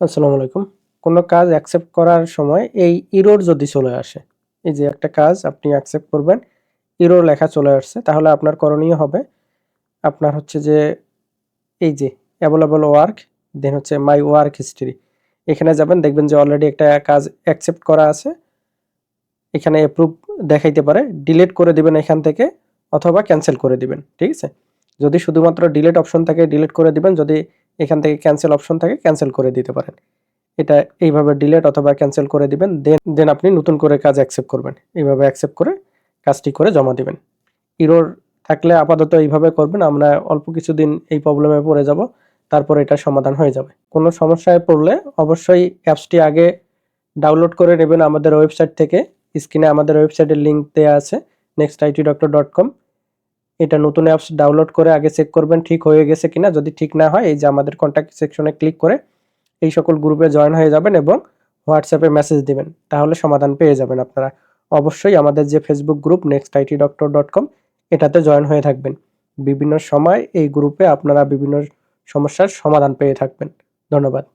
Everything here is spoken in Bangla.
আসসালামু আলাইকুম। কোনো কাজ অ্যাকসেপ্ট করার সময় এই এরর যদি চলে আসে, এই যে একটা কাজ আপনি অ্যাকসেপ্ট করবেন, এরর লেখা চলে আসছে, তাহলে আপনার করণীয় হবে আপনার হচ্ছে যে এই যে অ্যাভেলেবল ওয়ার্ক, দেন হচ্ছে মাই ওয়ার্ক হিস্ট্রি। এখানে যাবেন, দেখবেন যে অলরেডি একটা কাজ অ্যাকসেপ্ট করা আছে। এখানে অ্যাপ্রুভ দেখাইতে পারে, ডিলিট করে দিবেন এখান থেকে অথবা ক্যান্সেল করে দিবেন। ঠিক আছে? যদি শুধুমাত্র ডিলিট অপশন থাকে ডিলিট করে দিবেন, যদি এখান থেকে ক্যান্সেল অপশন থাকে ক্যান্সেল করে দিতে পারেন। এটা এইভাবে ডিলিট অথবা ক্যান্সেল করে দিবেন, দেন আপনি নতুন করে কাজ অ্যাকসেপ্ট করবেন। এইভাবে অ্যাকসেপ্ট করে কাজটি করে জমা দিবেন। এরর থাকলে আপাতত এইভাবে করবেন, আমরা অল্প কিছুদিন এই প্রবলেমে পড়ে যাব, তারপর এটা সমাধান হয়ে যাবে। কোনো সমস্যায় পড়লে অবশ্যই অ্যাপসটি আগে ডাউনলোড করে নেবেন আমাদের ওয়েবসাইট থেকে। স্ক্রিনে আমাদের ওয়েবসাইটের লিঙ্ক দেওয়া আছে nextitdoctor.com। এটা নতুন অ্যাপস ডাউনলোড করে আগে চেক করবেন ঠিক হয়ে গেছে কিনা। যদি ঠিক না হয়, এই যে আমাদের কন্ট্যাক্ট সেকশনে ক্লিক করে এই সকল গ্রুপে জয়েন হয়ে যাবেন এবং হোয়াটসঅ্যাপে মেসেজ দিবেন, তাহলে সমাধান পেয়ে যাবেন আপনারা। অবশ্যই আমাদের যে ফেসবুক গ্রুপ nextitdoctor.com, এটাতে জয়েন হয়ে থাকবেন। বিভিন্ন সময় এই গ্রুপে আপনারা বিভিন্ন সমস্যার সমাধান পেয়ে থাকবেন। ধন্যবাদ।